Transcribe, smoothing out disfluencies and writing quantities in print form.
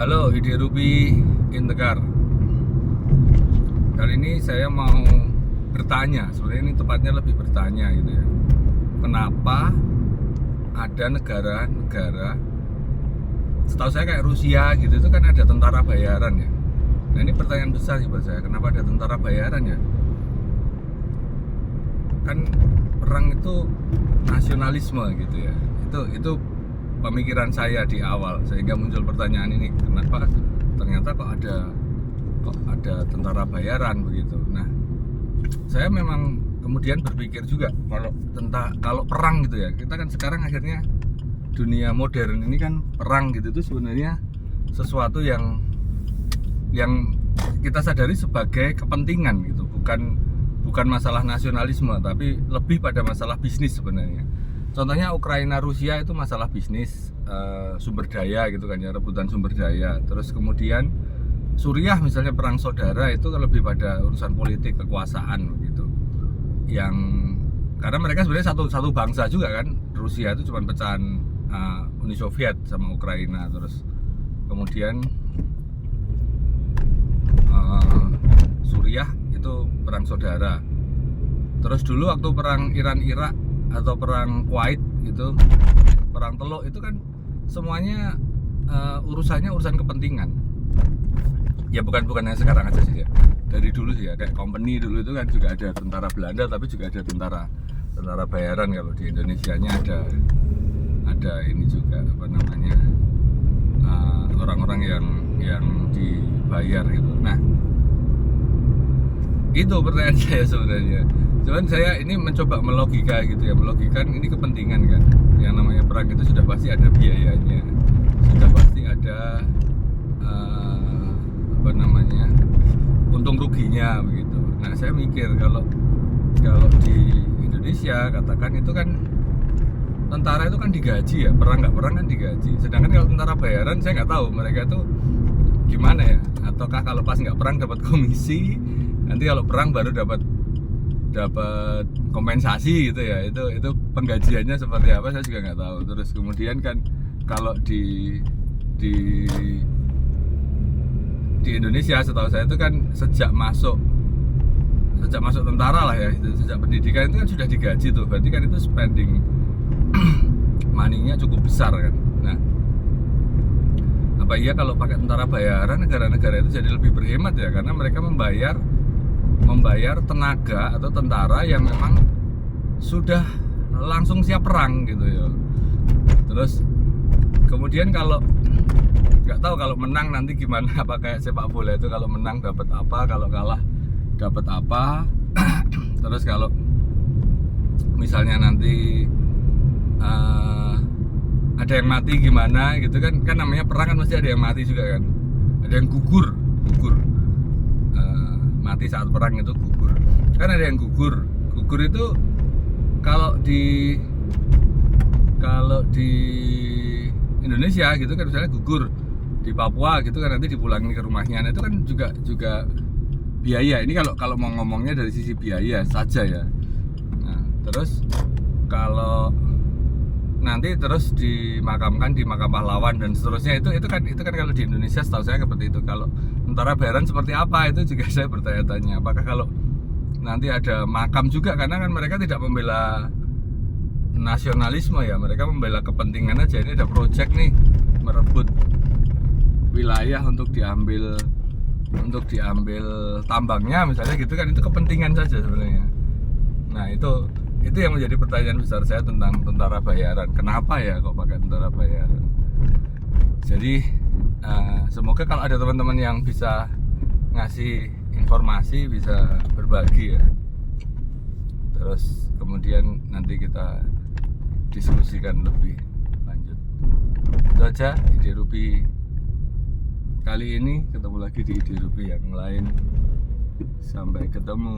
Halo, Ide Ruby in the car. Kali ini saya mau bertanya, sebenarnya ini tepatnya lebih bertanya gitu ya. Kenapa ada negara-negara, setahu saya kayak Rusia gitu, itu kan ada tentara bayaran ya. Nah ini pertanyaan besar sih buat saya, kenapa ada tentara bayaran ya? Kan perang itu nasionalisme gitu ya. Itu pemikiran saya di awal, sehingga muncul pertanyaan ini, kenapa ternyata kok ada tentara bayaran begitu. Nah, saya memang kemudian berpikir juga kalau perang gitu ya, kita kan sekarang akhirnya dunia modern ini kan perang gitu itu sebenarnya sesuatu yang kita sadari sebagai kepentingan gitu, bukan masalah nasionalisme, tapi lebih pada masalah bisnis sebenarnya. Contohnya Ukraina Rusia itu masalah bisnis, sumber daya gitu kan ya, rebutan sumber daya. Terus kemudian Suriah misalnya perang saudara itu lebih pada urusan politik kekuasaan gitu. Karena mereka sebenarnya satu bangsa juga kan. Rusia itu cuma pecahan Uni Soviet sama Ukraina. Terus kemudian Suriah itu perang saudara. Terus dulu waktu perang Iran-Irak atau perang Kuwait gitu, perang Teluk itu kan semuanya urusannya urusan kepentingan. Ya bukan hanya sekarang aja sih ya. Dari dulu sih ya, kayak company dulu itu kan juga ada tentara Belanda, tapi juga ada tentara bayaran. Kalau di Indonesianya ada ini juga apa namanya, orang-orang yang dibayar gitu. Nah, itu pertanyaan saya sebenarnya. Cuman saya ini mencoba melogika gitu ya, melogikan ini kepentingan kan. Yang namanya perang itu sudah pasti ada biayanya, sudah pasti ada apa namanya, untung ruginya begitu. Nah saya mikir kalau di Indonesia katakan itu kan tentara itu kan digaji ya, perang nggak perang kan digaji. Sedangkan kalau tentara bayaran saya nggak tahu mereka itu gimana ya, ataukah kalau pas nggak perang dapat komisi, nanti kalau perang baru dapat kompensasi gitu ya. Itu penggajiannya seperti apa saya juga nggak tahu. Terus kemudian kan kalau di Indonesia setahu saya itu kan sejak masuk tentara lah ya, sejak pendidikan itu kan sudah digaji tuh, berarti kan itu spending money-nya cukup besar kan. Nah, apa iya kalau pakai tentara bayaran negara-negara itu jadi lebih berhemat ya, karena mereka membayar tenaga atau tentara yang memang sudah langsung siap perang gitu ya. Terus kemudian kalau nggak tahu kalau menang nanti gimana, apa kayak sepak bola itu kalau menang dapat apa, kalau kalah dapat apa. Terus kalau misalnya nanti ada yang mati gimana gitu kan namanya perang kan mesti ada yang mati juga kan, ada yang gugur mati saat perang itu gugur kan, ada yang gugur itu kalau di Indonesia gitu kan, misalnya gugur di Papua gitu kan, nanti dipulangin ke rumahnya. Nah, itu kan juga biaya. Ini kalau mau ngomongnya dari sisi biaya saja ya. Nah, terus kalau nanti terus dimakamkan di makam pahlawan dan seterusnya, itu kan kalau di Indonesia setahu saya seperti itu. Kalau tentara bayaran seperti apa, itu juga saya bertanya-tanya. Apakah kalau nanti ada makam juga, karena kan mereka tidak membela nasionalisme ya, mereka membela kepentingan aja. Ini ada project nih merebut wilayah untuk diambil tambangnya misalnya gitu kan, itu kepentingan saja sebenarnya. Nah itu yang menjadi pertanyaan besar saya tentang tentara bayaran. Kenapa ya kok pakai tentara bayaran? Jadi semoga kalau ada teman-teman yang bisa ngasih informasi, bisa berbagi ya. Terus kemudian nanti kita diskusikan lebih lanjut. Itu aja Ide Ruby kali ini. Ketemu lagi di Ide Ruby yang lain. Sampai ketemu.